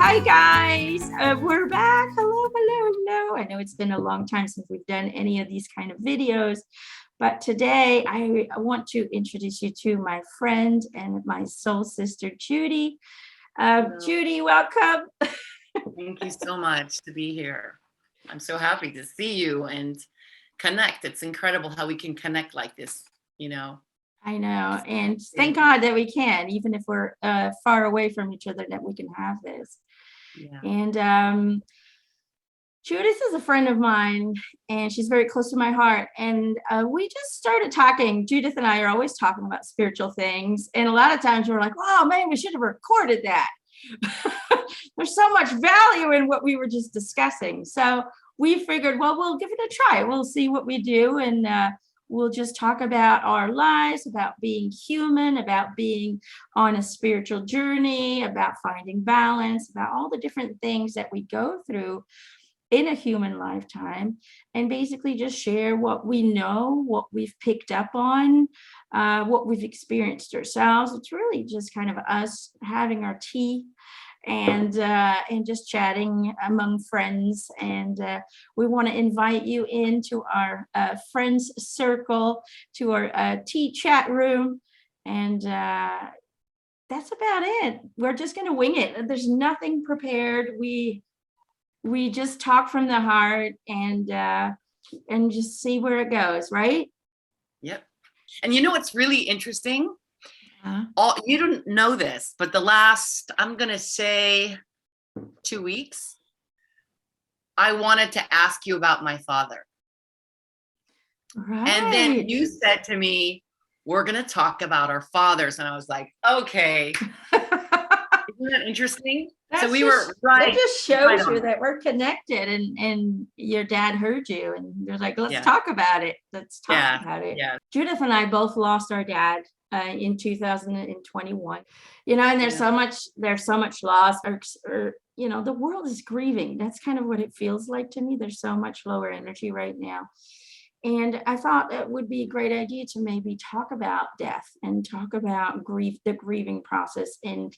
Hi guys, we're back. Hello, hello, hello. I know it's been a long time since we've done any of these kind of videos, but today I want to introduce you to my friend and my soul sister, Judy. Judy, welcome. Thank you so much to be here. I'm so happy to see you and connect. It's incredible how we can connect like this, you know. I know, and thank God that we can, even if we're far away from each other, that we can have this. Yeah. And Judith is a friend of mine, and she's very close to my heart. And we just started talking. Judith and I are always talking about spiritual things. And a lot of times we're like, oh, man, we should have recorded that. There's so much value in what we were just discussing. So we figured, well, we'll give it a try. We'll see what we do. And we'll just talk about our lives, about being human, about being on a spiritual journey, about finding balance, about all the different things that we go through in a human lifetime, and basically just share what we know, what we've picked up on, what we've experienced ourselves. It's really just kind of us having our tea and just chatting among friends. And we want to invite you into our friends circle, to our tea chat room, and that's about it. We're just going to wing it. There's nothing prepared. We just talk from the heart and just see where it goes, right? Yep. And you know what's really interesting? You don't know this, but the last, I'm going to say 2 weeks, I wanted to ask you about my father. Right. And then you said to me, we're going to talk about our fathers. And I was like, okay. Isn't that interesting? So we were right. That just shows you that we're connected, and your dad heard you, and they're like, let's talk about it. Let's talk about it. Yeah. Judith and I both lost our dad in 2021. You know, and there's so much loss, or you know, the world is grieving. That's kind of what it feels like to me. There's so much lower energy right now. And I thought it would be a great idea to maybe talk about death and talk about the grieving process, and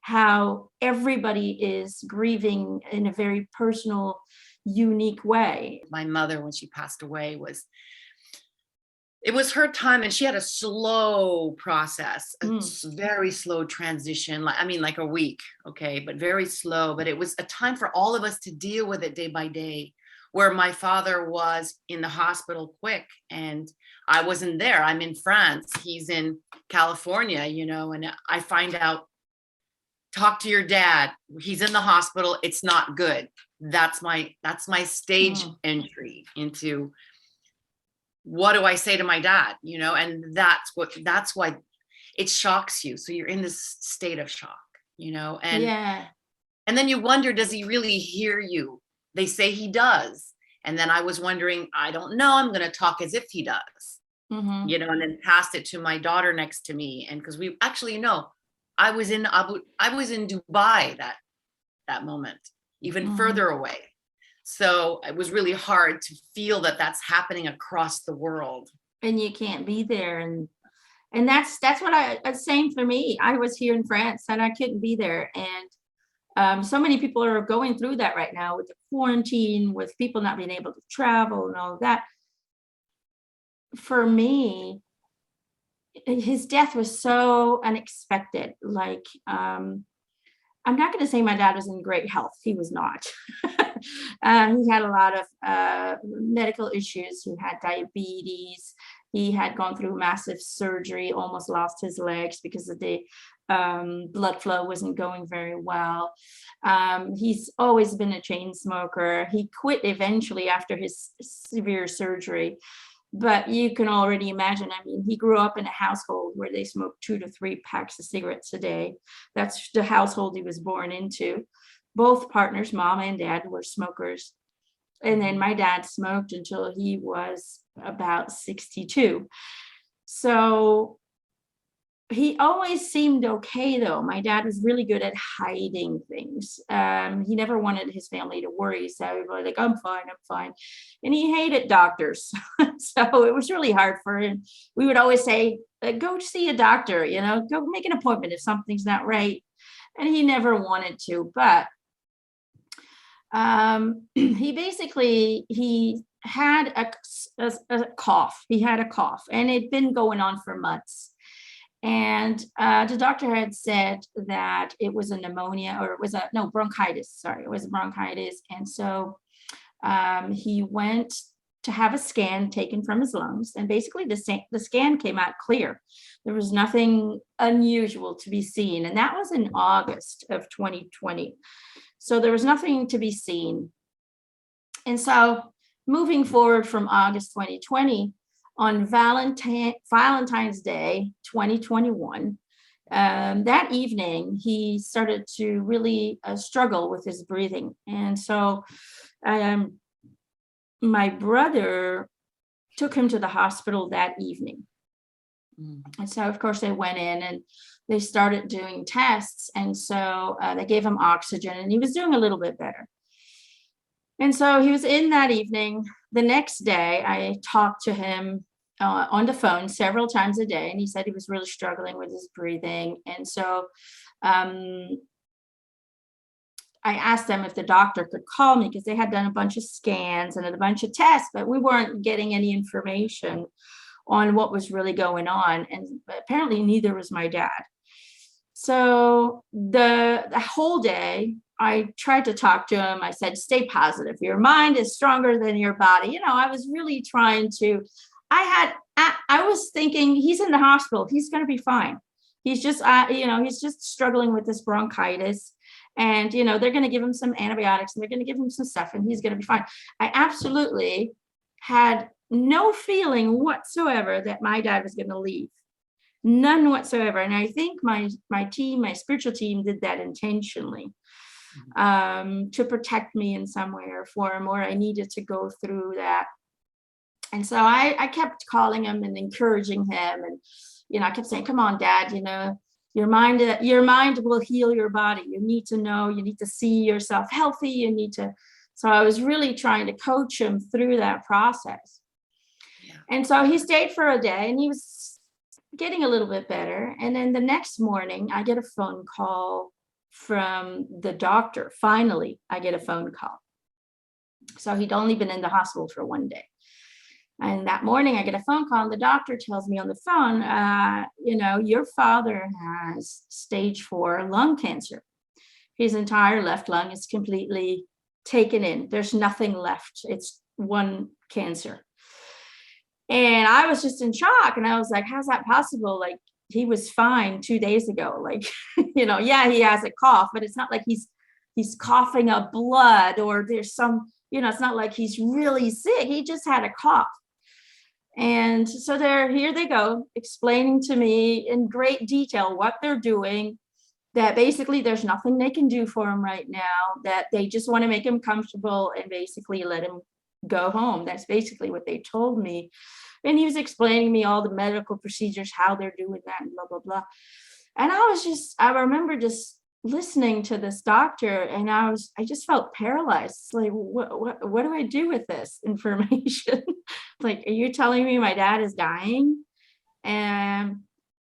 how everybody is grieving in a very personal, unique way. My mother, when she passed away, it was her time, and she had a slow process, a very slow transition. Like a week, okay, but very slow. But it was a time for all of us to deal with it day by day, where my father was in the hospital quick, and I wasn't there. I'm in France, he's in California, you know, and I find out, talk to your dad, he's in the hospital, it's not good. That's my stage entry into, what do I say to my dad, you know? And that's why it shocks you. So you're in this state of shock, you know, and then you wonder, does he really hear you? They say he does. And then I was wondering, I don't know, I'm going to talk as if he does, you know, and then passed it to my daughter next to me. And because we actually know, I was in Dubai that moment, even further away. So it was really hard to feel that that's happening across the world. And you can't be there. And that's what same for me. I was here in France and I couldn't be there. And so many people are going through that right now with the quarantine, with people not being able to travel and all of that. For me, his death was so unexpected. Like, I'm not going to say my dad was in great health. He was not. He had a lot of medical issues. He had diabetes. He had gone through massive surgery, almost lost his legs because the blood flow wasn't going very well. He's always been a chain smoker. He quit eventually after his severe surgery. But you can already imagine, I mean, he grew up in a household where they smoked 2 to 3 packs of cigarettes a day. That's the household he was born into. Both partners, mom and dad, were smokers. And then my dad smoked until he was about 62. So he always seemed okay, though. My dad was really good at hiding things. He never wanted his family to worry. So he was like, I'm fine. And he hated doctors. So it was really hard for him. We would always say, go see a doctor, you know, go make an appointment if something's not right. And he never wanted to. But He had a cough. He had a cough, and it'd been going on for months. And the doctor had said that it was a pneumonia, or it was a no bronchitis. Sorry, it was bronchitis. And so he went to have a scan taken from his lungs, and basically the scan came out clear. There was nothing unusual to be seen, and that was in August of 2020. So there was nothing to be seen. And so moving forward from August 2020, on Valentine's Day 2021, that evening he started to really struggle with his breathing. And so my brother took him to the hospital that evening. And so, of course, they went in and they started doing tests. And so they gave him oxygen, and he was doing a little bit better. And so he was in that evening. The next day, I talked to him on the phone several times a day, and he said he was really struggling with his breathing. And so I asked them if the doctor could call me, because they had done a bunch of scans and a bunch of tests, but we weren't getting any information on what was really going on. And apparently neither was my dad. So the whole day I tried to talk to him. I said, stay positive. Your mind is stronger than your body. You know, I was really trying to, I was thinking, he's in the hospital. He's going to be fine. He's just, he's just struggling with this bronchitis. And, they're going to give him some antibiotics, and they're going to give him some stuff, and he's going to be fine. I absolutely had no feeling whatsoever that my dad was going to leave. None whatsoever. And I think my spiritual team did that intentionally, to protect me in some way or form, or I needed to go through that. And so I kept calling him and encouraging him. And, I kept saying, come on, Dad, your mind will heal your body. You need to know, you need to see yourself healthy. So I was really trying to coach him through that process. Yeah. And so he stayed for a day, and he was getting a little bit better. And then the next morning I get a phone call from the doctor. Finally, I get a phone call. So he'd only been in the hospital for one day. And that morning I get a phone call, and the doctor tells me on the phone, your father has stage 4 lung cancer. His entire left lung is completely taken in. There's nothing left. It's one cancer. And I was just in shock. And I was like, how's that possible? Like, he was fine 2 days ago. Like, yeah, he has a cough, but it's not like he's coughing up blood, or there's some, it's not like he's really sick. He just had a cough. And so here they go, explaining to me in great detail what they're doing, that basically there's nothing they can do for him right now, that they just want to make him comfortable and basically let him go home. That's basically what they told me. And he was explaining to me all the medical procedures, how they're doing that, and blah, blah, blah. And I remember just listening to this doctor, and I just felt paralyzed. Like, what do I do with this information? Like, are you telling me my dad is dying? And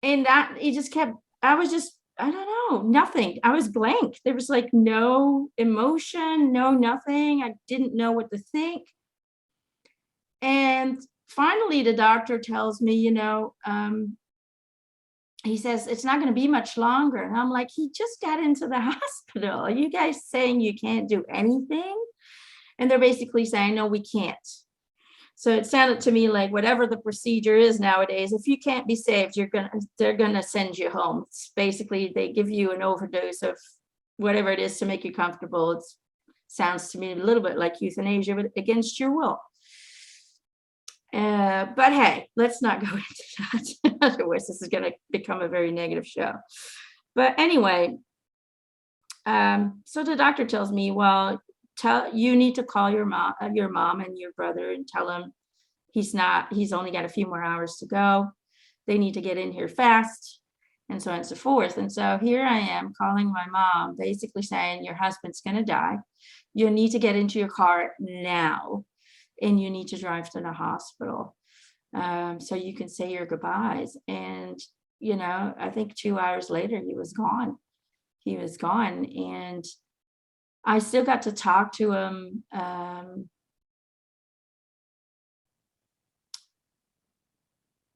that he just kept, I don't know, nothing. I was blank. There was like no emotion, no nothing. I didn't know what to think. And finally, the doctor tells me, he says, it's not going to be much longer. And I'm like, he just got into the hospital. Are you guys saying you can't do anything? And they're basically saying, no, we can't. So it sounded to me like whatever the procedure is nowadays, if you can't be saved, they're going to send you home. It's basically, they give you an overdose of whatever it is to make you comfortable. It sounds to me a little bit like euthanasia, but against your will. But hey, let's not go into that. Otherwise, this is going to become a very negative show. But anyway, so the doctor tells me, well, you need to call your mom and your brother and tell him he's only got a few more hours to go. They need to get in here fast, and so on and so forth. And so here I am calling my mom, basically saying, your husband's going to die. You need to get into your car now, and you need to drive to the hospital so you can say your goodbyes. And, I think 2 hours later, he was gone. And I still got to talk to him.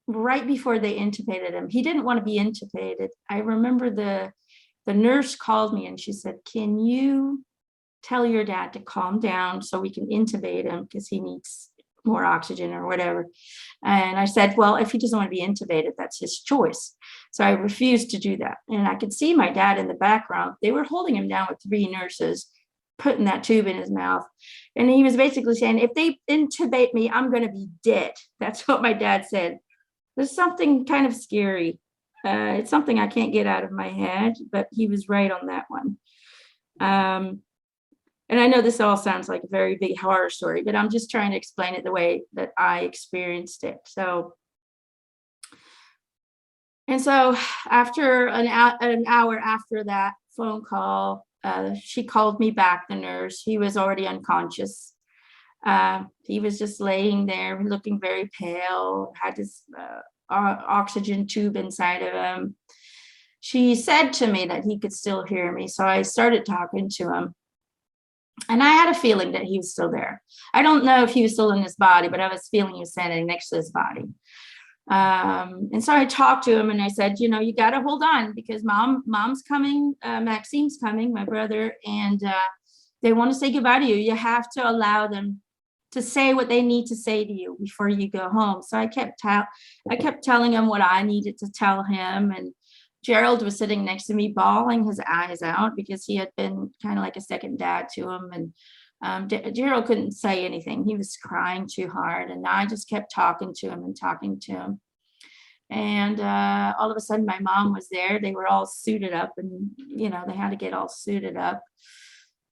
Right before they intubated him. He didn't want to be intubated. I remember the nurse called me and she said, can you tell your dad to calm down so we can intubate him because he needs more oxygen or whatever. And I said, well, if he doesn't want to be intubated, that's his choice. So I refused to do that. And I could see my dad in the background. They were holding him down with 3 nurses, putting that tube in his mouth. And he was basically saying, if they intubate me, I'm going to be dead. That's what my dad said. There's something kind of scary. It's something I can't get out of my head, but he was right on that one. And I know this all sounds like a very big horror story, but I'm just trying to explain it the way that I experienced it. So after an hour after that phone call, she called me back, the nurse. He was already unconscious. He was just laying there looking very pale, had this oxygen tube inside of him. She said to me that he could still hear me. So I started talking to him. And I had a feeling that he was still there. I don't know if he was still in his body, but I was feeling he was standing next to his body. And so I talked to him and I said, you know, you got to hold on because mom's coming, Maxime's coming, my brother, and they want to say goodbye to you. You have to allow them to say what they need to say to you before you go home. So I kept telling him what I needed to tell him. And Gerald was sitting next to me, bawling his eyes out because he had been kind of like a second dad to him. And Gerald couldn't say anything. He was crying too hard. And I just kept talking to him. And all of a sudden, my mom was there. They were all suited up and, you know, they had to get all suited up.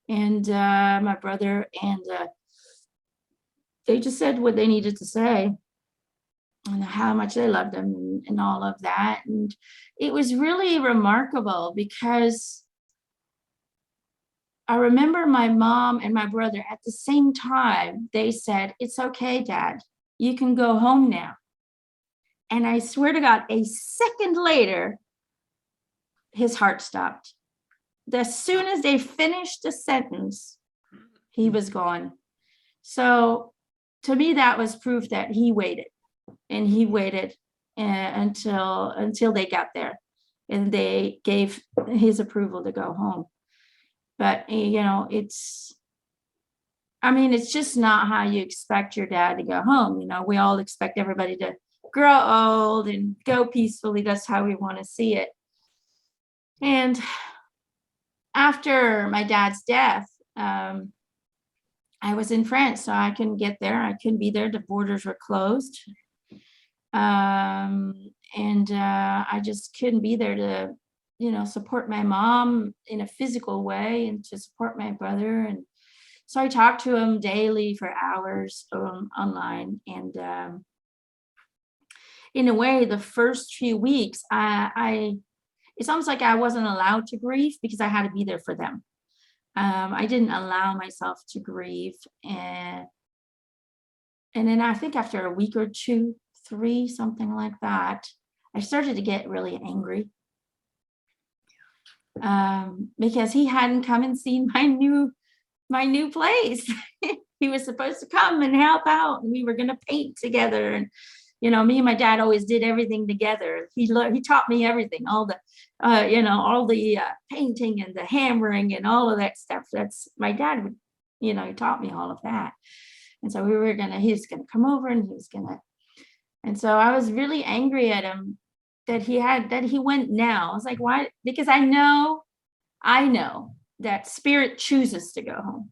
And my brother and they just said what they needed to say and how much they loved him and all of that. And it was really remarkable because I remember my mom and my brother at the same time, they said, it's okay, Dad, you can go home now. And I swear to God, a second later, his heart stopped. As soon as they finished the sentence, he was gone. So to me, that was proof that he waited. And he waited until they got there and they gave his approval to go home. But, you know, it's just not how you expect your dad to go home. You know, we all expect everybody to grow old and go peacefully. That's how we want to see it. And after my dad's death, I was in France, so I couldn't get there. I couldn't be there. The borders were closed. I just couldn't be there to, you know, support my mom in a physical way and to support my brother. And so I talked to him daily for hours online. And in a way, the first few weeks, it's almost like I wasn't allowed to grieve because I had to be there for them. I didn't allow myself to grieve. And then I think after a week or 2, 3, something like that, I started to get really angry because he hadn't come and seen my new place. He was supposed to come and help out, and we were going to paint together. And you know, me and my dad always did everything together. He taught me everything, all the painting and the hammering and all of that stuff. That's my dad would, you know, he taught me all of that. And so he was gonna come over and and so I was really angry at him that he went now. I was like, why? Because I know that spirit chooses to go home.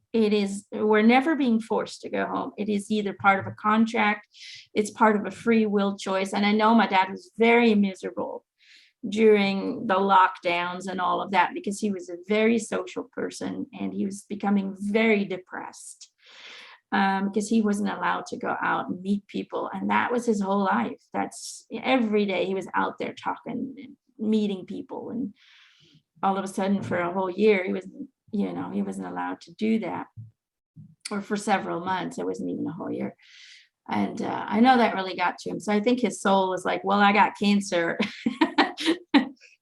We're never being forced to go home. It is either part of a contract, it's part of a free will choice. And I know my dad was very miserable during the lockdowns and all of that because he was a very social person and he was becoming very depressed. Because he wasn't allowed to go out and meet people. And that was his whole life. That's every day he was out there talking and meeting people. And all of a sudden for a whole year, he wasn't allowed to do that. Or for several months, it wasn't even a whole year. And I know that really got to him. So I think his soul was like, well, I got cancer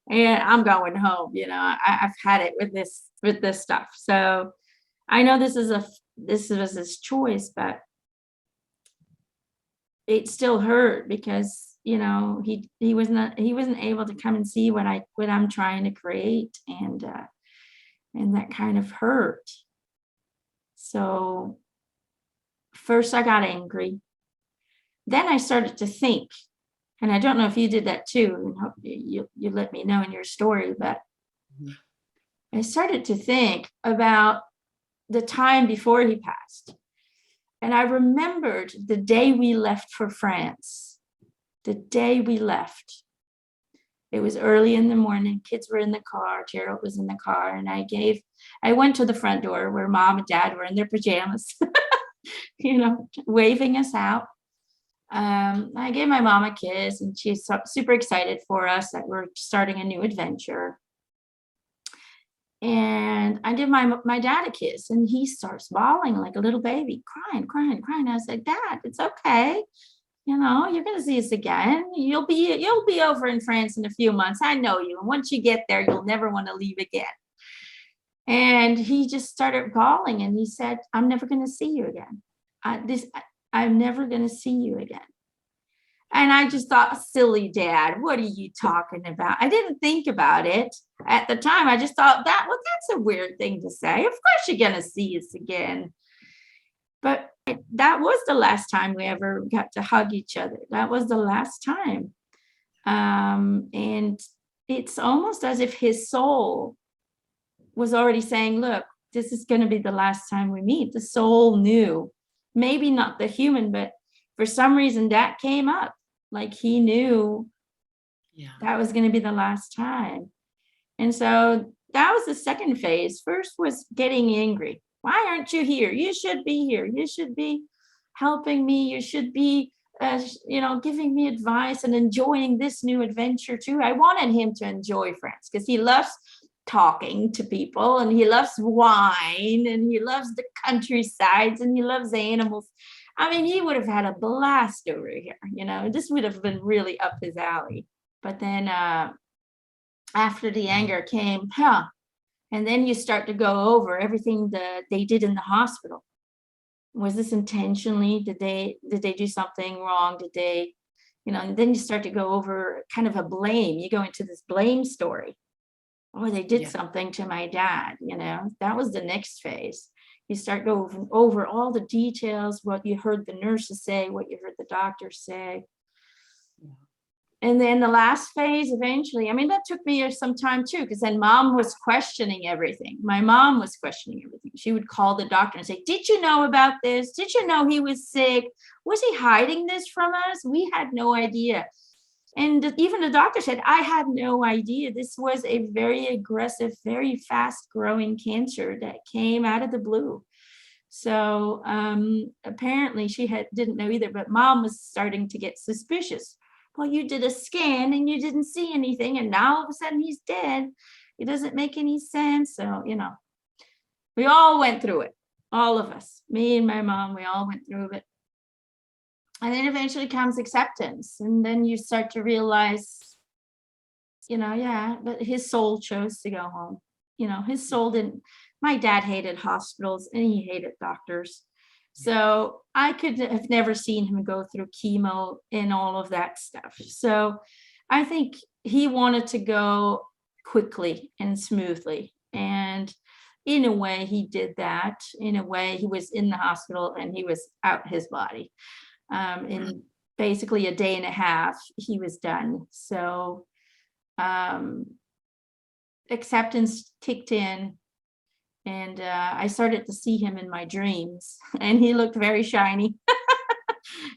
and I'm going home. You know, I've had it with this stuff. So I know this was his choice, but it still hurt because, he wasn't able to come and see what I'm trying to create, and that kind of hurt. So first I got angry. Then I started to think, and I don't know if you did that too, and hope you let me know in your story, but Mhm. I started to think about the time before he passed. And I remembered the day we left for France. The day we left. It was early in the morning. Kids were in the car. Gerald was in the car. And I went to the front door where mom and dad were in their pajamas, waving us out. I gave my mom a kiss, and she's super excited for us that we're starting a new adventure. And I give my dad a kiss, and he starts bawling like a little baby, crying, crying, crying. I was like, Dad, it's okay. You're gonna see us again. You'll be over in France in a few months. I know you. And once you get there, you'll never want to leave again. And he just started bawling, and he said, I'm never gonna see you again. I'm never gonna see you again. And I just thought, silly Dad, what are you talking about? I didn't think about it at the time. I just thought that's a weird thing to say. Of course you're going to see us again. But that was the last time we ever got to hug each other. That was the last time. And it's almost as if his soul was already saying, look, this is going to be the last time we meet. The soul knew, maybe not the human, but for some reason that came up. Like he knew that was going to be the last time. And so that was the second phase. First was getting angry. Why aren't you here? You should be here. You should be helping me. You should be, giving me advice and enjoying this new adventure too. I wanted him to enjoy France because he loves talking to people, and he loves wine, and he loves the countrysides, and he loves animals. I mean, he would have had a blast over here, this would have been really up his alley. But then after the anger came, and then you start to go over everything that they did in the hospital. Was this intentionally? Did they do something wrong? Did they, and then you start to go over kind of a blame. You go into this blame story. Oh, they did something to my dad, that was the next phase. You start going over all the details, what you heard the nurses say, what you heard the doctors say. And then the last phase, eventually, that took me some time too, because then mom was questioning everything. My mom was questioning everything. She would call the doctor and say, did you know about this? Did you know he was sick? Was he hiding this from us? We had no idea. And even the doctor said, I had no idea. This was a very aggressive, very fast growing cancer that came out of the blue. So apparently she didn't know either, but mom was starting to get suspicious. Well, you did a scan and you didn't see anything, and now all of a sudden he's dead. It doesn't make any sense. So, we all went through it. All of us, me and my mom, we all went through it. And then eventually comes acceptance. And then you start to realize, but his soul chose to go home. His soul didn't. My dad hated hospitals and he hated doctors. So I could have never seen him go through chemo and all of that stuff. So I think he wanted to go quickly and smoothly. And in a way, he did that. In a way, he was in the hospital and he was out his body. In basically a day and a half, he was done. So acceptance kicked in, and I started to see him in my dreams, and he looked very shiny.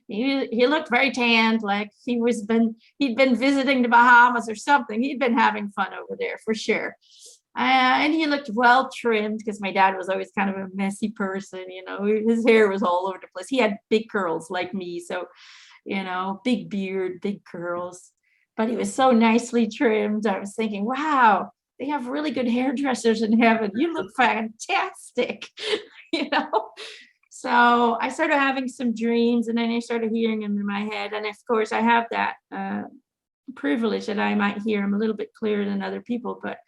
He looked very tanned, like he'd been visiting the Bahamas or something. He'd been having fun over there for sure. And he looked well trimmed, because my dad was always kind of a messy person. His hair was all over the place. He had big curls like me. So, big beard, big curls, but he was so nicely trimmed. I was thinking, wow, they have really good hairdressers in heaven. You look fantastic, So I started having some dreams, and then I started hearing him in my head. And of course I have that privilege that I might hear him a little bit clearer than other people, but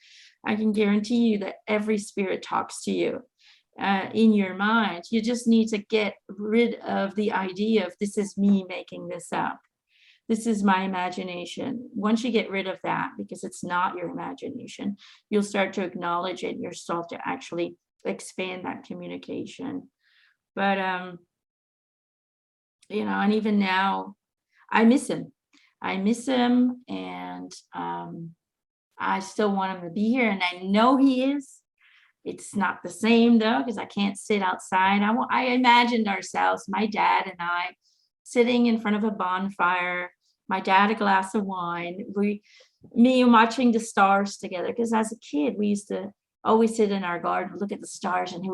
I can guarantee you that every spirit talks to you. in your mind. You just need to get rid of the idea of this is me making this up. This is my imagination. Once you get rid of that, because it's not your imagination, you'll start to acknowledge it. You'll start to actually expand that communication. But you know, and even now, I miss him. I miss him, and I still want him to be here, and I know he is. It's not the same though, because I can't sit outside. I imagined ourselves, my dad and I, sitting in front of a bonfire, my dad a glass of wine, me watching the stars together. Because as a kid, we used to always sit in our garden, look at the stars, and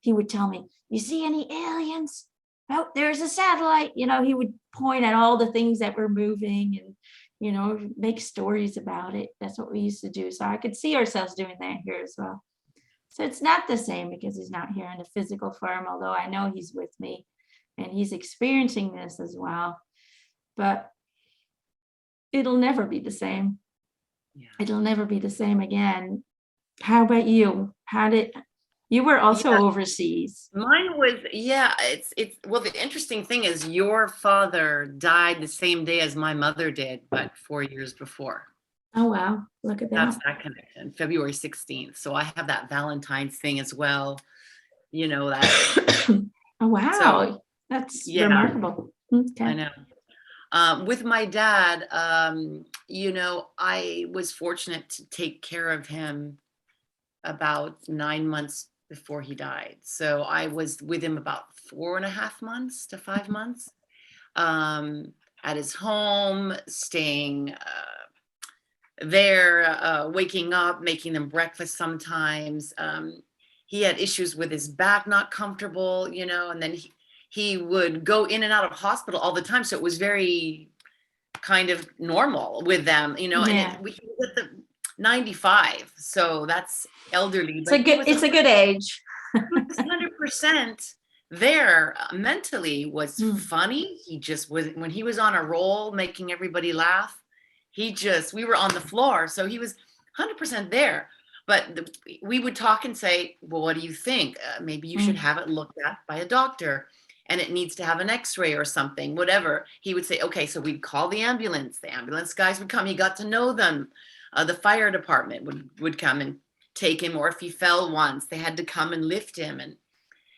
he would tell me, "You see any aliens? Oh, there's a satellite." You know, he would point at all the things that were moving and, you know, make stories about it. That's what we used to do. So I could see ourselves doing that here as well. So it's not the same because he's not here in the physical form, although I know he's with me and he's experiencing this as well. But it'll never be the same. Yeah. It'll never be the same again. How about you? You were also overseas? Mine was, yeah, it's well, the interesting thing is your father died the same day as my mother did, but 4 years before. Oh, wow. Look at That's that. that connection, February 16th. So I have that Valentine's thing as well, you know, that. Oh, wow. So, that's yeah, remarkable. Okay. I know. With my dad, you know, I was fortunate to take care of him about 9 months before he died. So I was with him about 4.5 months to 5 months, at his home, staying there, waking up, making them breakfast sometimes. He had issues with his back, not comfortable, you know, and then he would go in and out of hospital all the time. So it was very kind of normal with them, you know, Yeah. and we was at the 95. So that's elderly. It's a good age. He was 100% there mentally, was funny. He just was, when he was on a roll, making everybody laugh, we were on the floor. So he was 100% there. But we would talk and say, well, what do you think? Maybe you should have it looked at by a doctor, and it needs to have an x-ray or something, whatever. He would say, okay, so we'd call the ambulance. The ambulance guys would come. He got to know them. The fire department would come and take him, or if he fell once, they had to come and lift him. And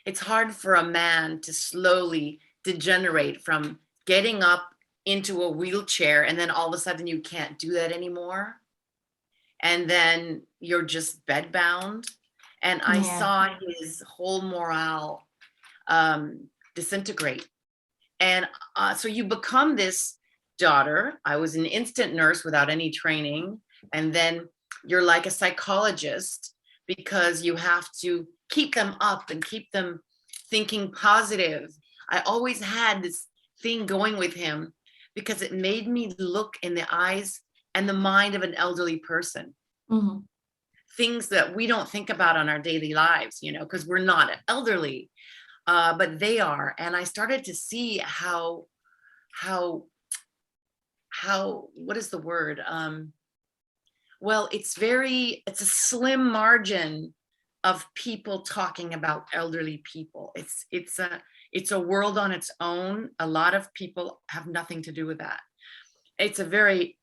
it's hard for a man to slowly degenerate from getting up into a wheelchair, and then all of a sudden you can't do that anymore. And then you're just bedbound. And I saw his whole morale disintegrate. And so you become this daughter. I was an instant nurse without any training. And then you're like a psychologist, because you have to keep them up and keep them thinking positive. I always had this thing going with him, because it made me look in the eyes and the mind of an elderly person. Things that we don't think about on our daily lives, you know, because we're not elderly, but they are. And I started to see how what is the word? Well, it's a slim margin of people talking about elderly people. It's a world on its own. A lot of people have nothing to do with that. It's a very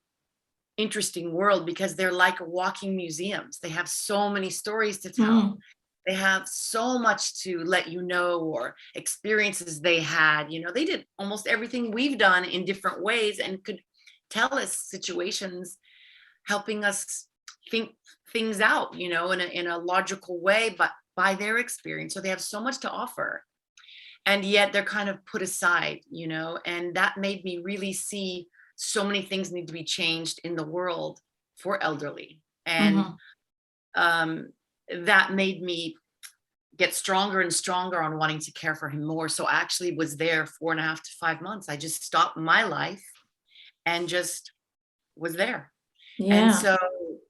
interesting world, because they're like walking museums. They have so many stories to tell. They have so much to let you know, or experiences they had. You know, they did almost everything we've done in different ways, and could tell us situations, helping us think things out, you know, in a logical way, but by their experience. So they have so much to offer, and yet they're kind of put aside, you know. And that made me really see so many things need to be changed in the world for elderly. And that made me get stronger and stronger on wanting to care for him more. So I actually was there 4.5 to 5 months. I just stopped my life and just was there. And so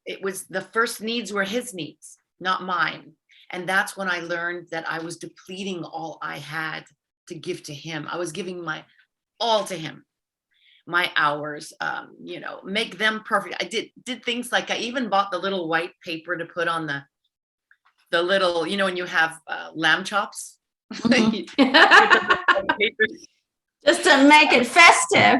it was, the first needs were his needs, not mine. And that's when I learned that I was depleting all I had to give to him. I was giving my all to him, my hours, you know, make them perfect. I did things like, I even bought the little white paper to put on the the little, when you have lamb chops. Mhm. Paper. Just to make it festive.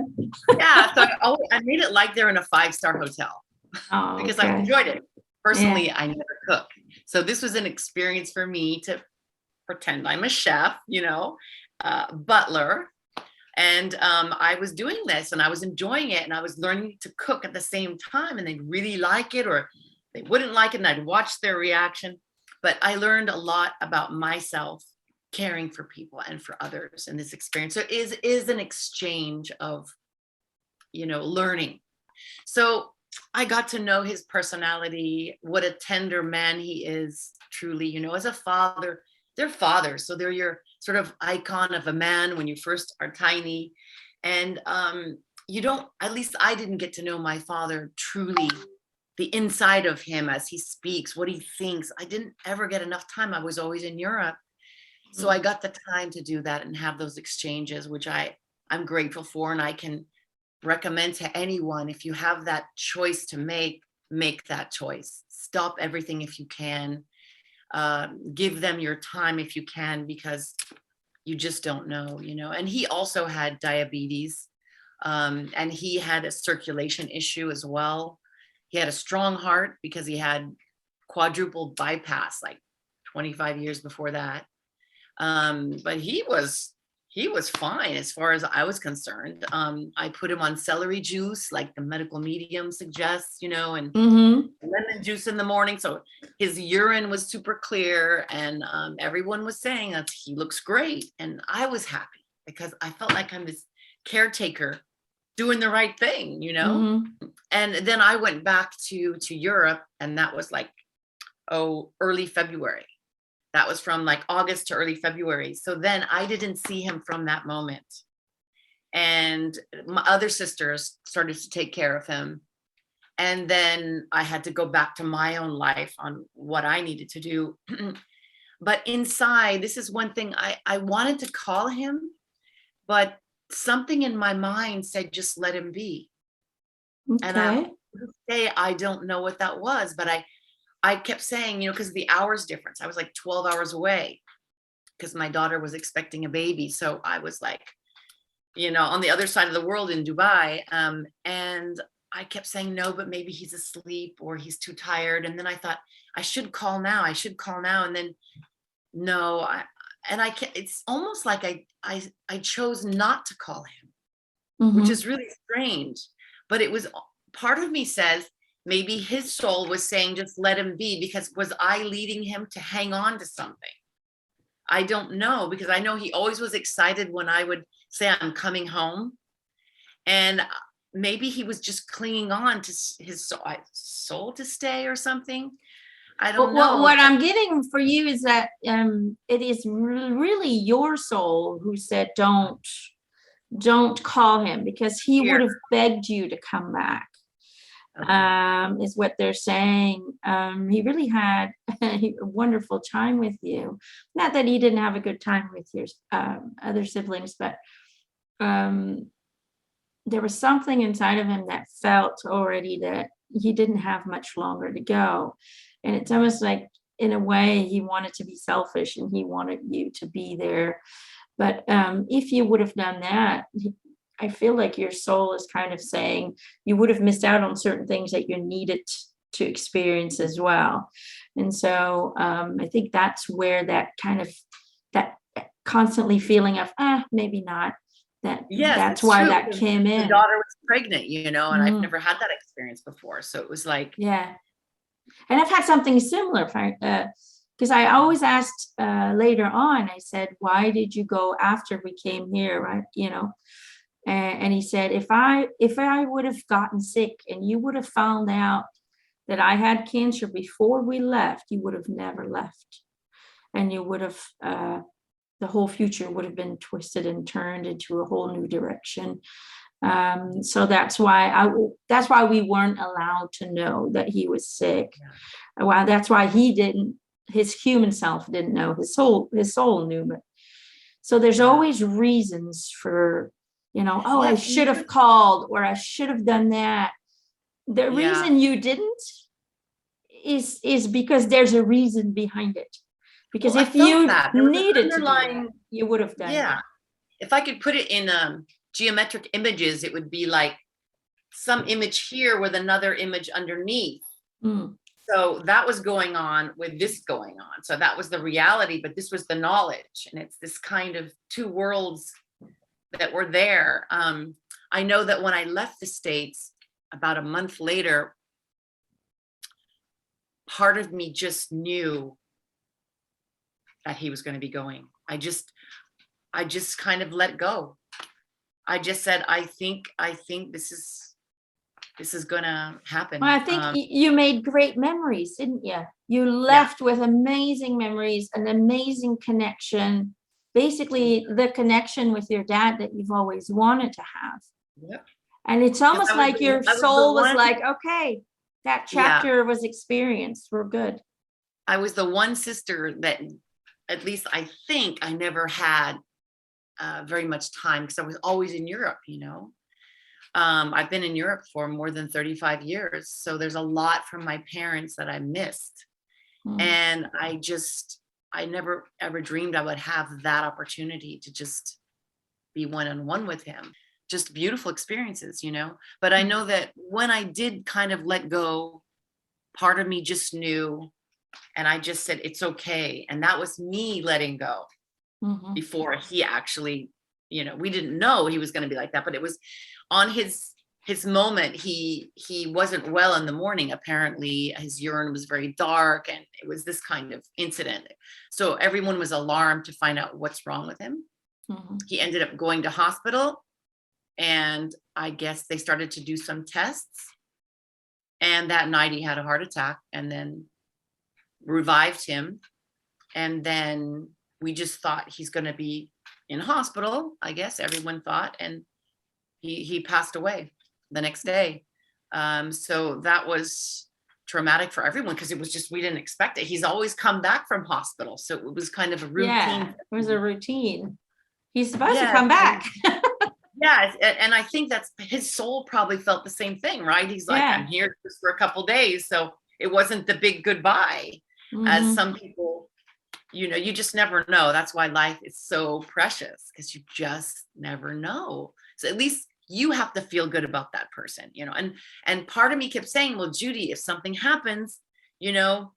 Yeah, so I made it like they're in a 5-star hotel Oh, because I've okay. enjoyed it. Personally, I never cook. So this was an experience for me to pretend I'm a chef, butler. And I was doing this and I was enjoying it and I was learning to cook at the same time, and they'd really like it or they wouldn't like it, and I'd watch their reaction. But I learned a lot about myself caring for people and for others in this experience. So it is an exchange of, learning. So I got to know his personality, what a tender man he is, truly, as a father. They're fathers, so they're your sort of icon of a man when you first are tiny. And you don't, at least I didn't get to know my father truly, the inside of him as he speaks, what he thinks. I didn't ever get enough time. I was always in Europe. So I got the time to do that and have those exchanges, which I'm grateful for. And I can recommend to anyone, if you have that choice to make that choice. Stop everything if you can. Give them your time if you can, because you just don't know, And he also had diabetes, and he had a circulation issue as well. He had a strong heart because he had quadruple bypass like 25 years before that. But he was fine as far as I was concerned. I put him on celery juice, like the medical medium suggests, and lemon juice in the morning. So his urine was super clear, and everyone was saying that he looks great. And I was happy because I felt like I'm this caretaker doing the right thing, And then I went back to Europe, and that was like, early February. That was from like August to early February. So then I didn't see him from that moment. And my other sisters started to take care of him. And then I had to go back to my own life on what I needed to do. But inside, this is one thing I wanted to call him, but something in my mind said, just let him be. Okay. And I don't know what that was, but I kept saying, because of the hours difference, I was like 12 hours away because my daughter was expecting a baby. So I was like, on the other side of the world in Dubai. And I kept saying, no, but maybe he's asleep or he's too tired. And then I thought, I should call now. And then, no, it's almost like I chose not to call him, which is really strange. But it was, part of me says, maybe his soul was saying, just let him be, because was I leading him to hang on to something? I don't know, because I know he always was excited when I would say I'm coming home. And maybe he was just clinging on to his soul to stay or something. I don't know. What I'm getting for you is that it is really your soul who said, don't call him, because he would have begged you to come back. Okay. Is what they're saying. He really had a wonderful time with you. Not that he didn't have a good time with your other siblings, but there was something inside of him that felt already that he didn't have much longer to go. And it's almost like, in a way, he wanted to be selfish and he wanted you to be there. But if you would have done that, I feel like your soul is kind of saying you would have missed out on certain things that you needed to experience as well. And so I think that's where that kind of, that constantly feeling of, maybe not, that's why that came in. The daughter was pregnant, and I've never had that experience before. So it was like, yeah. And I've had something similar, because I always asked later on, I said, why did you go after we came here, right? And he said, if I would have gotten sick and you would have found out that I had cancer before we left, you would have never left. And you would have, the whole future would have been twisted and turned into a whole new direction. So that's why we weren't allowed to know that he was sick. Yeah. Well, that's why his human self didn't know, his soul knew. But so there's always reasons for, I should have called, or I should have done that. The reason you didn't is because there's a reason behind it. Because Well, I if felt you that there was an needed to do that, underlying, you would have done yeah. that. If I could put it in geometric images, it would be like some image here with another image underneath. Mm. So that was going on with this going on. So that was the reality, but this was the knowledge. And it's this kind of two worlds that were there. I know that when I left the States about a month later, part of me just knew that he was going to be going. I just kind of let go. I just said, I think this is gonna happen. Well, I think you made great memories, didn't you? You left with amazing memories, an amazing connection, basically the connection with your dad that you've always wanted to have. Yep. And it's almost like your soul was like, okay, that chapter was experienced. We're good. I was the one sister that, at least I think, I never had very much time, because I was always in Europe, you know. I've been in Europe for more than 35 years. So there's a lot from my parents that I missed. And I never ever dreamed I would have that opportunity to just be one-on-one with him. Just beautiful experiences, you know. But I know that when I did kind of let go, part of me just knew, and I just said, it's okay. And that was me letting go before he actually, you know, we didn't know he was going to be like that, but it was on his moment. He wasn't well in the morning. Apparently his urine was very dark, and it was this kind of incident. So everyone was alarmed to find out what's wrong with him. He ended up going to hospital, and I guess they started to do some tests. And that night he had a heart attack, and then revived him. And then we just thought he's going to be in hospital, I guess everyone thought, and he passed away the next day. So that was traumatic for everyone, because it was just, we didn't expect it. He's always come back from hospital, so it was kind of a routine. Yeah, it was a routine. He's supposed to come back. Yeah, and I think that's, his soul probably felt the same thing, right? He's like, I'm here just for a couple days, so it wasn't the big goodbye, as some people, you know, you just never know. That's why life is so precious, because you just never know. So at least you have to feel good about that person, you know. And part of me kept saying, well, Judy, if something happens, you know,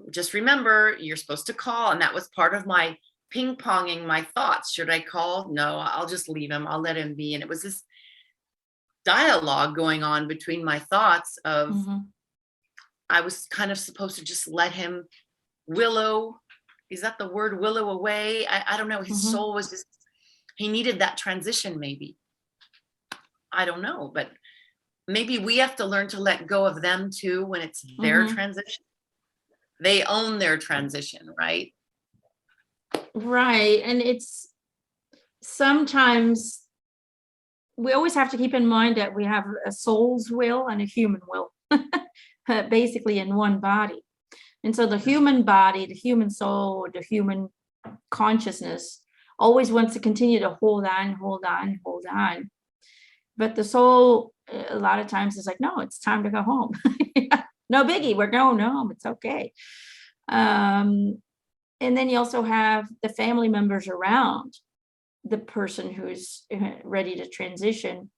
just remember you're supposed to call. And that was part of my ping-ponging my thoughts. Should I call? No, I'll just leave him. I'll let him be. And it was this dialogue going on between my thoughts of, I was kind of supposed to just let him willow. Is that the word, willow away? I don't know. His soul was just, he needed that transition, maybe. I don't know, but maybe we have to learn to let go of them too when it's their transition. They own their transition, right? Right. And it's sometimes we always have to keep in mind that we have a soul's will and a human will, basically in one body. And so the human body, the human soul, the human consciousness always wants to continue to hold on, hold on, hold on. But the soul, a lot of times, is like, no, it's time to go home. No biggie, we're going home. It's okay. And then you also have the family members around the person who's ready to transition.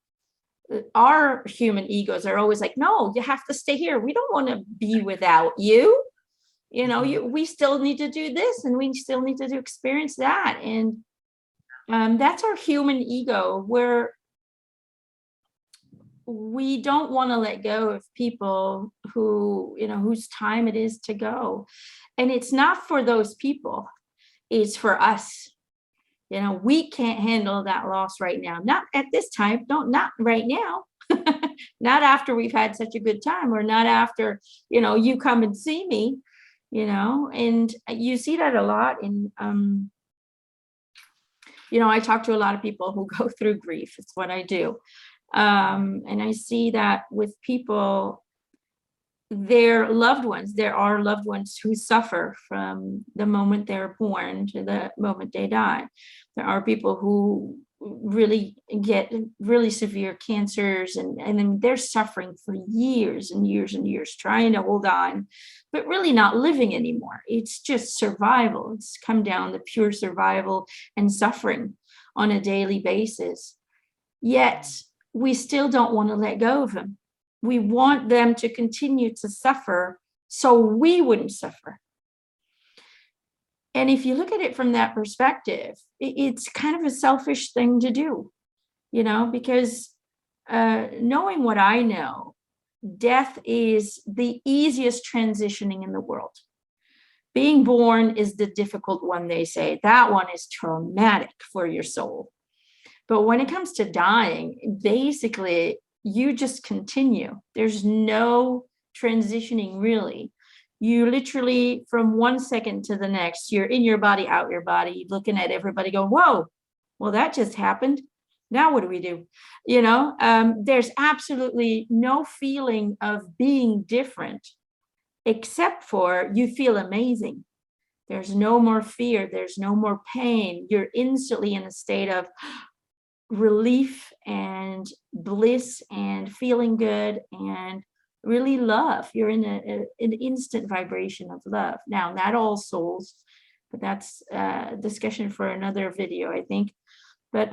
Our human egos are always like, no, you have to stay here. We don't want to be without you. You know, we still need to do this, and we still need to experience that. And that's our human ego, where we don't want to let go of people who, you know, whose time it is to go. And it's not for those people, it's for us. You know, we can't handle that loss right now. Not at this time. Not right now. Not after we've had such a good time, or not after, you know, you come and see me, you know. And you see that a lot in, you know, I talk to a lot of people who go through grief. It's what I do. And I see that with people, their loved ones. There are loved ones who suffer from the moment they're born to the moment they die. There are people who really get really severe cancers, and then they're suffering for years and years and years, trying to hold on, but really not living anymore. It's just survival. It's come down to pure survival and suffering on a daily basis. Yet we still don't want to let go of them. We want them to continue to suffer so we wouldn't suffer. And if you look at it from that perspective, it's kind of a selfish thing to do, because knowing what I know, death is the easiest transitioning in the world. Being born is the difficult one, they say. That one is traumatic for your soul. But when it comes to dying, basically, you just continue. There's no transitioning, really. You literally, from 1 second to the next, you're in your body, out your body, looking at everybody going, whoa, well, that just happened. Now what do we do? There's absolutely no feeling of being different, except for you feel amazing. There's no more fear. There's no more pain. You're instantly in a state of relief and bliss and feeling good and really love. You're in an instant vibration of love. Now, not all souls, but that's a discussion for another video, I think. But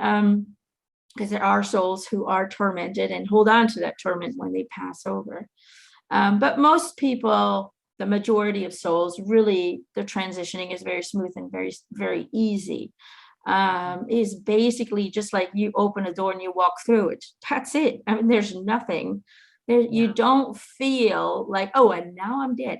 because there are souls who are tormented and hold on to that torment when they pass over. But most people, the majority of souls, really, the transitioning is very smooth and very, very easy. Is basically just like you open a door and you walk through it. That's it. I mean, there's nothing there. You don't feel like, oh, and now I'm dead.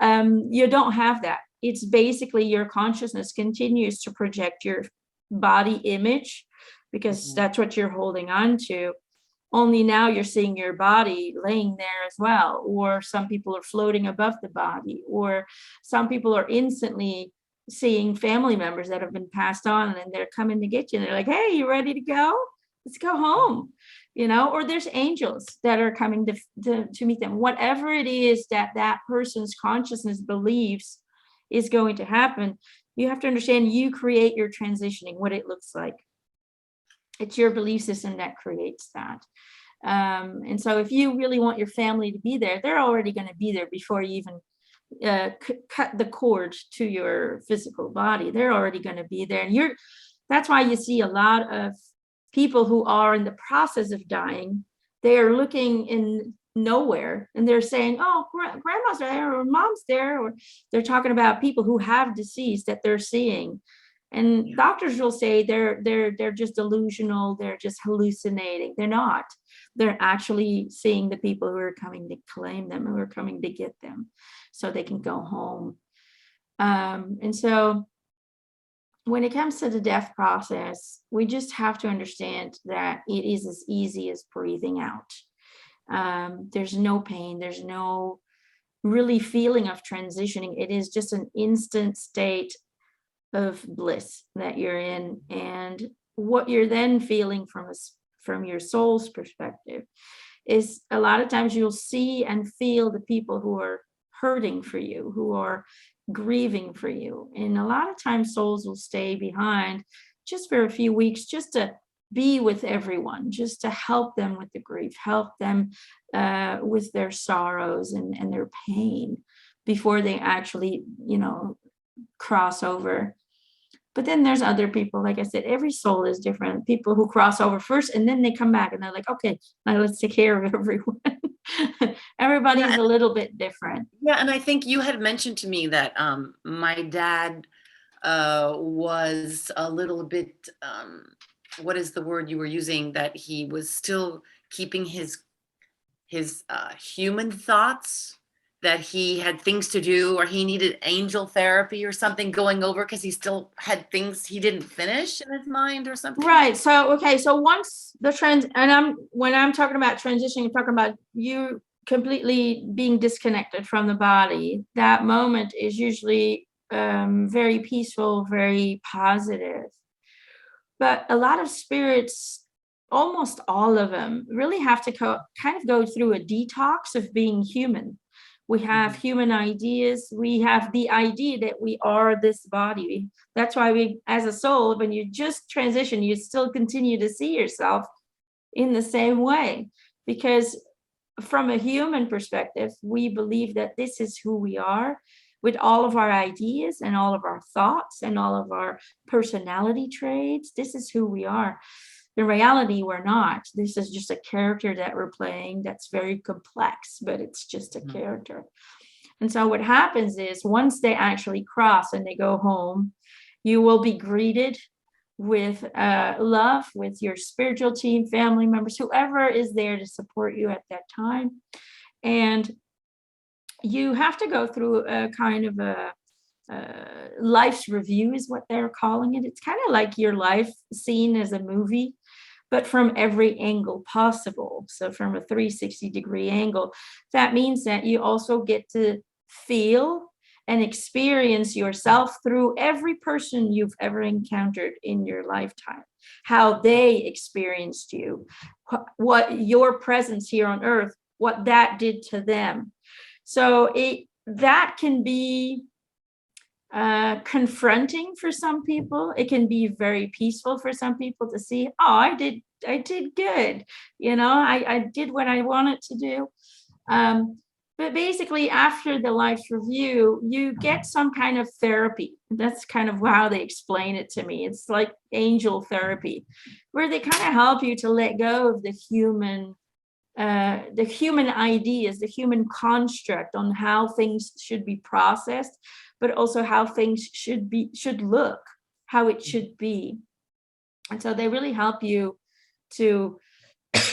You don't have that. It's basically your consciousness continues to project your body image, because that's what you're holding on to. Only now you're seeing your body laying there as well. Or some people are floating above the body, or some people are instantly seeing family members that have been passed on, and they're coming to get you. And they're like, hey, you ready to go? Let's go home. Or there's angels that are coming to meet them. Whatever it is that person's consciousness believes is going to happen, you have to understand you create your transitioning, what it looks like. It's your belief system that creates that. And so if you really want your family to be there, they're already going to be there before you even cut the cord to your physical body. They're already going to be there. And that's why you see a lot of people who are in the process of dying. They are looking in nowhere and they're saying, oh, grandma's there or mom's there, or they're talking about people who have deceased that they're seeing. And doctors will say they're just delusional, they're just hallucinating. They're not. They're actually seeing the people who are coming to claim them, who are coming to get them so they can go home. And so when it comes to the death process, we just have to understand that it is as easy as breathing out. There's no pain. There's no really feeling of transitioning. It is just an instant state of bliss that you're in. And what you're then feeling from your soul's perspective is a lot of times you'll see and feel the people who are hurting for you, who are grieving for you. And a lot of times souls will stay behind just for a few weeks, just to be with everyone, just to help them with the grief, help them with their sorrows and their pain before they actually, cross over. But then there's other people, like I said, every soul is different. People who cross over first and then they come back and they're like, okay, now let's take care of everyone. Everybody's a little bit different. Yeah, and I think you had mentioned to me that my dad was a little bit, what is the word you were using, that he was still keeping his human thoughts, that he had things to do, or he needed angel therapy or something going over because he still had things he didn't finish in his mind or something. Right. So, okay. So once the when I'm talking about transitioning, I'm talking about you completely being disconnected from the body. That moment is usually very peaceful, very positive. But a lot of spirits, almost all of them, really have to kind of go through a detox of being human, We have human ideas. We have the idea that we are this body. That's why we, as a soul, when you just transition, you still continue to see yourself in the same way, because from a human perspective, we believe that this is who we are, with all of our ideas and all of our thoughts and all of our personality traits. This is who we are. In reality, we're not. This is just a character that we're playing that's very complex, but it's just a character. And so what happens is, once they actually cross and they go home, you will be greeted with love, with your spiritual team, family members, whoever is there to support you at that time. And you have to go through a kind of a life's review is what they're calling it. It's kind of like your life seen as a movie, but from every angle possible. So from a 360-degree angle, that means that you also get to feel and experience yourself through every person you've ever encountered in your lifetime, how they experienced you, what your presence here on earth, what that did to them. So that can be confronting for some people. It can be very peaceful for some people to see, oh, I did good. I did what I wanted to do. But basically, after the life's review, you get some kind of therapy. That's kind of how they explain it to me. It's like angel therapy, where they kind of help you to let go of the human ideas, the human construct on how things should be processed, but also how things should look, how it should be. And so they really help you to,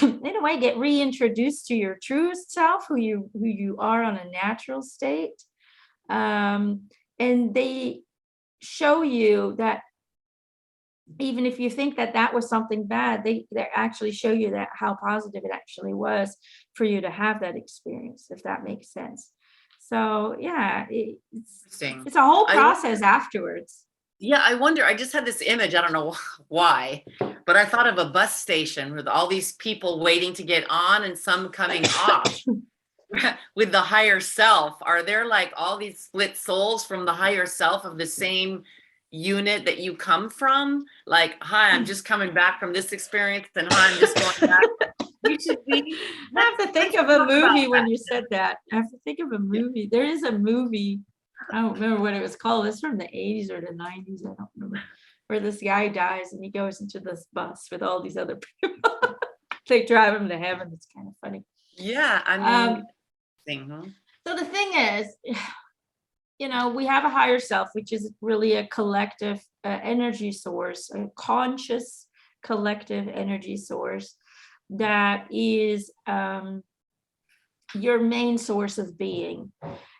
in a way, get reintroduced to your truest self, who you are on a natural state. And they show you that even if you think that was something bad, they actually show you that how positive it actually was for you to have that experience, if that makes sense. So yeah, it's a whole process afterwards. Yeah, I wonder, I just had this image, I don't know why, but I thought of a bus station with all these people waiting to get on and some coming off with the higher self. Are there like all these split souls from the higher self of the same unit that you come from? Like, hi, I'm just coming back from this experience, and hi, I'm just going back. You should be. I have to think of a movie when you said that. I have to think of a movie. Yeah. There is a movie, I don't remember what it was called. It's from the 80s or the 90s. I don't remember. Where this guy dies and he goes into this bus with all these other people. They drive him to heaven. It's kind of funny. Yeah, I mean, so the thing is, we have a higher self, which is really a collective energy source, a conscious collective energy source that is your main source of being.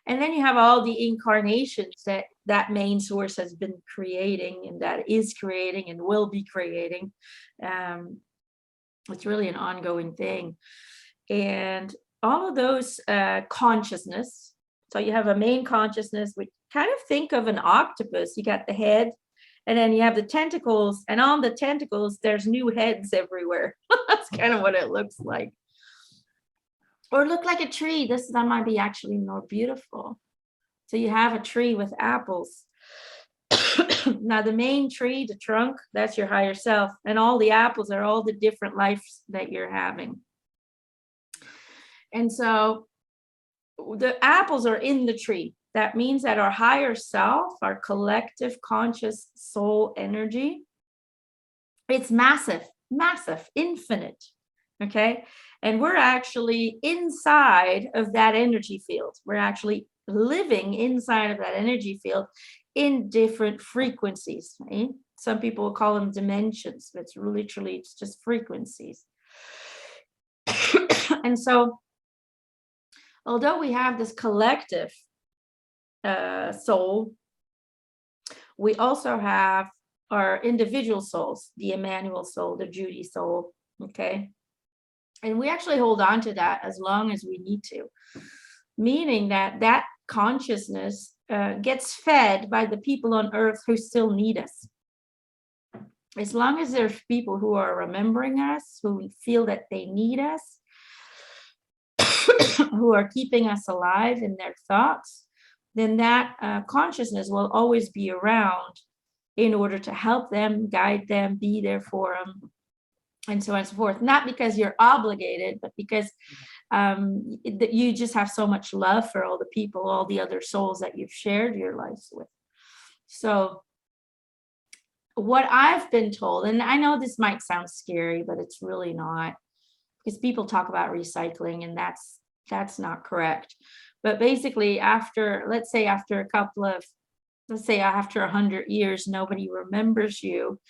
And then you have all the incarnations that main source has been creating, and that is creating and will be creating. It's really an ongoing thing. And all of those consciousness. So you have a main consciousness, which kind of think of an octopus. You got the head, and then you have the tentacles, and on the tentacles, there's new heads everywhere. That's kind of what it looks like. Or look like a tree. That might be actually more beautiful. So you have a tree with apples. Now the main tree, the trunk, that's your higher self. And all the apples are all the different lives that you're having. And so the apples are in the tree. That means that our higher self, our collective conscious soul energy, it's massive, infinite. Okay. And we're actually inside of that energy field. We're actually living inside of that energy field in different frequencies. Right? Some people call them dimensions, but it's just frequencies. And so, although we have this collective soul, we also have our individual souls, the Emanuelle soul, the Judy soul. Okay. And we actually hold on to that as long as we need to, meaning that consciousness gets fed by the people on earth who still need us. As long as there's people who are remembering us, who feel that they need us, who are keeping us alive in their thoughts, then that consciousness will always be around in order to help them, guide them, be there for them, and so on and so forth. Not because you're obligated, but because you just have so much love for all the people, all the other souls that you've shared your lives with. So what I've been told, and I know this might sound scary, but it's really not, because people talk about recycling, and that's not correct. But basically, let's say after 100 years, nobody remembers you,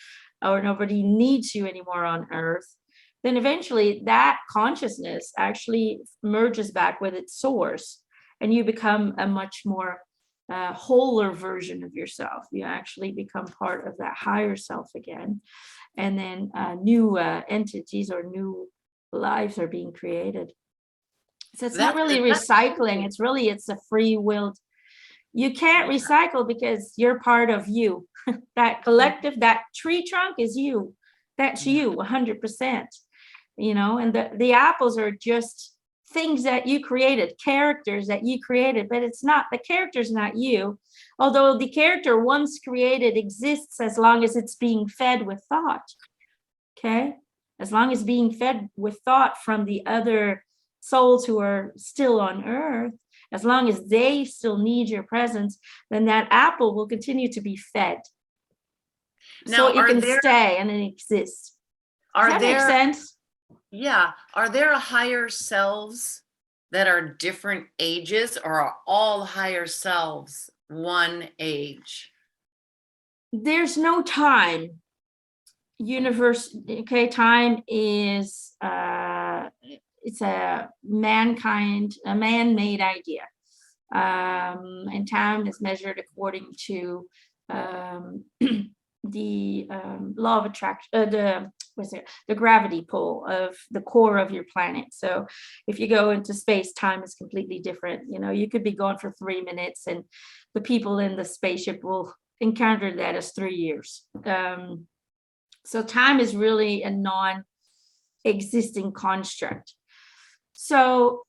or nobody needs you anymore on Earth, then eventually that consciousness actually merges back with its source, and you become a much more wholer version of yourself. You actually become part of that higher self again, and then new entities or new lives are being created. So it's not really recycling. It's a free will. You can't recycle because you're part of you. That collective, that tree trunk is you. That's you 100%. And the apples are just things that you created, characters that you created, but the character's not you. Although the character once created exists as long as it's being fed with thought. Okay? As long as being fed with thought from the other souls who are still on Earth, as long as they still need your presence, then that apple will continue to be fed. Now, so it can stay and it exists. Does that make sense? Yeah. Are there higher selves that are different ages, or are all higher selves one age? There's no time. Universe, okay, time is it's a man-made idea. And time is measured according to the law of attraction, the gravity pull of the core of your planet. So if you go into space, time is completely different. You could be gone for 3 minutes, and the people in the spaceship will encounter that as 3 years. So time is really a non-existing construct. So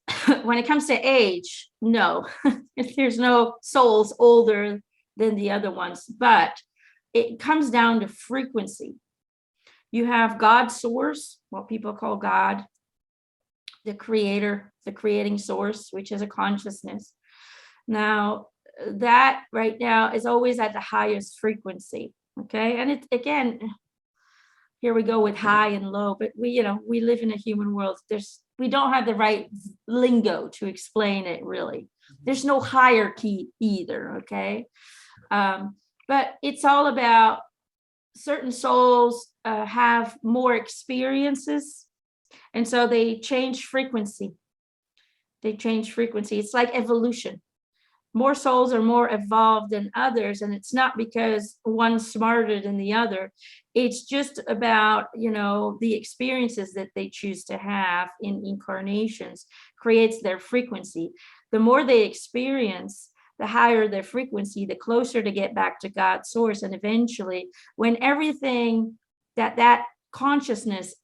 when it comes to age, no, there's no souls older than the other ones, but it comes down to frequency. You have God's source, what people call God, the creator, the creating source, which is a consciousness. Now, that right now is always at the highest frequency. Okay. And it, again, here we go with high and low, but we live in a human world. We don't have the right lingo to explain it, really. There's no hierarchy either. Okay. But it's all about certain souls have more experiences, and so they change frequency. It's like evolution. More souls are more evolved than others, and it's not because one's smarter than the other. It's just about, the experiences that they choose to have in incarnations creates their frequency. The more they experience, the higher their frequency, the closer to get back to God's source. And eventually, when everything that consciousness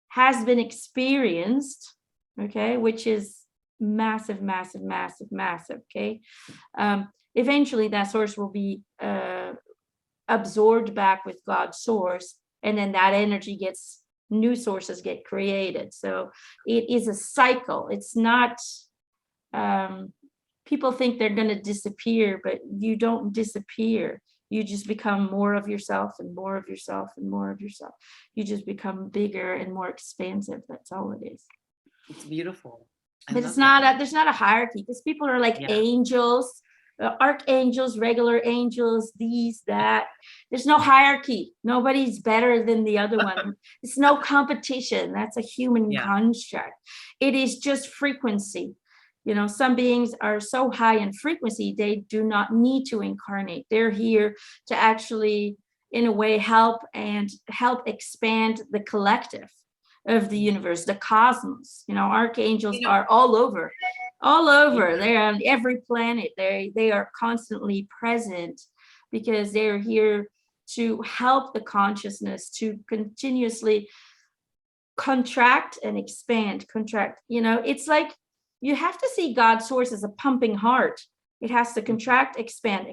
has been experienced, okay, which is massive, okay, eventually that source will be absorbed back with God's source, and then that energy new sources get created. So it is a cycle. It's not, people think they're going to disappear, but you don't disappear. You just become more of yourself and more of yourself and more of yourself. You just become bigger and more expansive. That's all it is. It's beautiful. But there's not a hierarchy, because people are like angels, archangels, regular angels, these, that. There's no hierarchy. Nobody's better than the other one. It's no competition. That's a human construct. It is just frequency. Some beings are so high in frequency, they do not need to incarnate. They're here to actually, in a way, help expand the collective of the universe, the cosmos. Archangels are all over. They're on every planet. They are constantly present because they're here to help the consciousness to continuously contract and expand, contract. It's like you have to see God's source as a pumping heart. It has to contract, expand,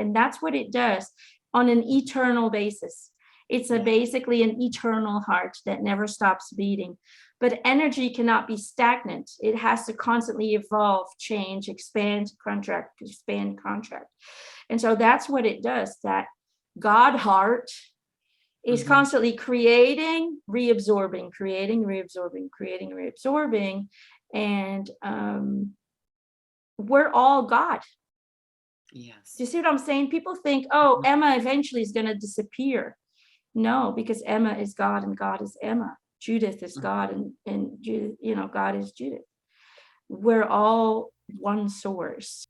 and that's what it does on an eternal basis. It's basically an eternal heart that never stops beating. But energy cannot be stagnant. It has to constantly evolve, change, expand, contract, expand, contract. And so that's what it does. That God heart is constantly creating, reabsorbing, creating, reabsorbing, creating, reabsorbing. And we're all God. Yes. Do you see what I'm saying? People think, oh, Emma eventually is going to disappear. No, because Emma is God and God is Emma. Judith is God and Judith, God is Judith. We're all one source.